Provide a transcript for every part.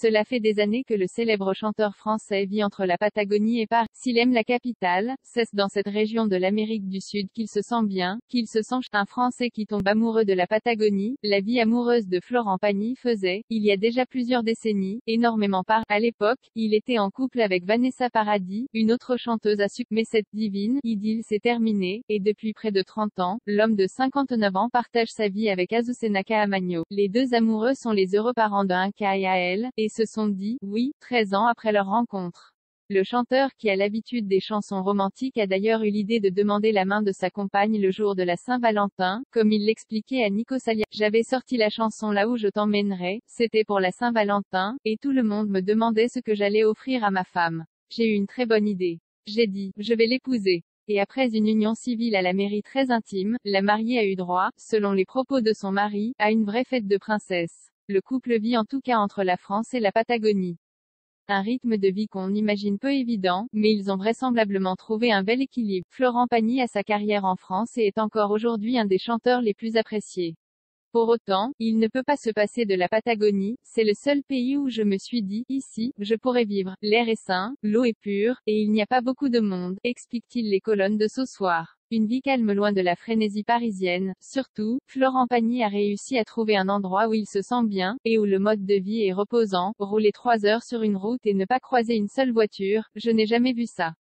Cela fait des années que le célèbre chanteur français vit entre la Patagonie et Paris. S'il aime la capitale, c'est dans cette région de l'Amérique du Sud qu'il se sent bien, qu'il se sent un Français qui tombe amoureux de la Patagonie. La vie amoureuse de Florent Pagny faisait, il y a déjà plusieurs décennies, énormément part. À l'époque, il était en couple avec Vanessa Paradis, une autre chanteuse à succès. Mais cette divine idylle s'est terminée, et depuis près de 30 ans, l'homme de 59 ans partage sa vie avec Azucena Caamaño. Les deux amoureux sont les heureux parents d'un KAL, et se sont dit « oui » 13 ans après leur rencontre. Le chanteur qui a l'habitude des chansons romantiques a d'ailleurs eu l'idée de demander la main de sa compagne le jour de la Saint-Valentin, comme il l'expliquait à Nico Salia. J'avais sorti la chanson Là où je t'emmènerai, c'était pour la Saint-Valentin, et tout le monde me demandait ce que j'allais offrir à ma femme. J'ai eu une très bonne idée. J'ai dit, je vais l'épouser. Et après une union civile à la mairie très intime, la mariée a eu droit, selon les propos de son mari, à une vraie fête de princesse. Le couple vit en tout cas entre la France et la Patagonie. Un rythme de vie qu'on imagine peu évident, mais ils ont vraisemblablement trouvé un bel équilibre. Florent Pagny a sa carrière en France et est encore aujourd'hui un des chanteurs les plus appréciés. Pour autant, il ne peut pas se passer de la Patagonie, c'est le seul pays où je me suis dit, ici, je pourrais vivre, l'air est sain, l'eau est pure, et il n'y a pas beaucoup de monde, explique-t-il les colonnes de ce soir. Une vie calme loin de la frénésie parisienne. Surtout, Florent Pagny a réussi à trouver un endroit où il se sent bien, et où le mode de vie est reposant. Rouler 3 heures sur une route et ne pas croiser une seule voiture, je n'ai jamais vu ça.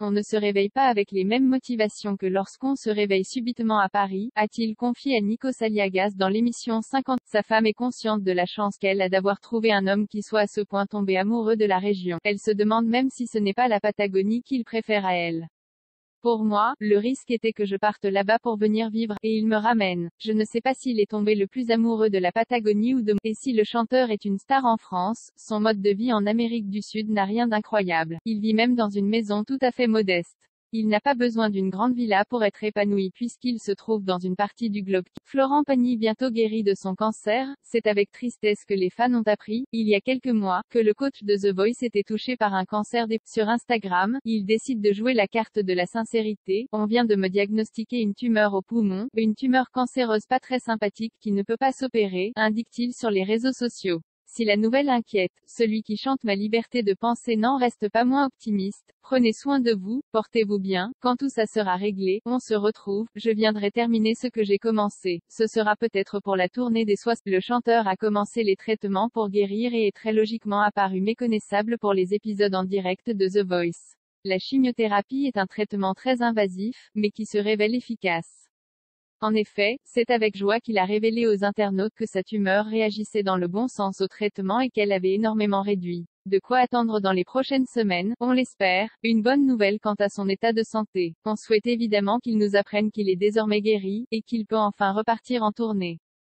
On ne se réveille pas avec les mêmes motivations que lorsqu'on se réveille subitement à Paris, a-t-il confié à Nico Saliagas dans l'émission 50. Sa femme est consciente de la chance qu'elle a d'avoir trouvé un homme qui soit à ce point tombé amoureux de la région. Elle se demande même si ce n'est pas la Patagonie qu'il préfère à elle. Pour moi, le risque était que je parte là-bas pour venir vivre, et il me ramène. Je ne sais pas s'il est tombé le plus amoureux de la Patagonie ou de moi. Et si le chanteur est une star en France, son mode de vie en Amérique du Sud n'a rien d'incroyable. Il vit même dans une maison tout à fait modeste. Il n'a pas besoin d'une grande villa pour être épanoui puisqu'il se trouve dans une partie du globe. Florent Pagny bientôt guéri de son cancer, c'est avec tristesse que les fans ont appris, il y a quelques mois, que le coach de The Voice était touché par un cancer des... Sur Instagram, il décide de jouer la carte de la sincérité. On vient de me diagnostiquer une tumeur au poumon, une tumeur cancéreuse pas très sympathique qui ne peut pas s'opérer, indique-t-il sur les réseaux sociaux. Si la nouvelle inquiète, celui qui chante ma liberté de penser n'en reste pas moins optimiste. Prenez soin de vous, portez-vous bien, quand tout ça sera réglé, on se retrouve, je viendrai terminer ce que j'ai commencé. Ce sera peut-être pour la tournée des 60. Le chanteur a commencé les traitements pour guérir et est très logiquement apparu méconnaissable pour les épisodes en direct de The Voice. La chimiothérapie est un traitement très invasif, mais qui se révèle efficace. En effet, c'est avec joie qu'il a révélé aux internautes que sa tumeur réagissait dans le bon sens au traitement et qu'elle avait énormément réduit. De quoi attendre dans les prochaines semaines, on l'espère, une bonne nouvelle quant à son état de santé. On souhaite évidemment qu'il nous apprenne qu'il est désormais guéri, et qu'il peut enfin repartir en tournée.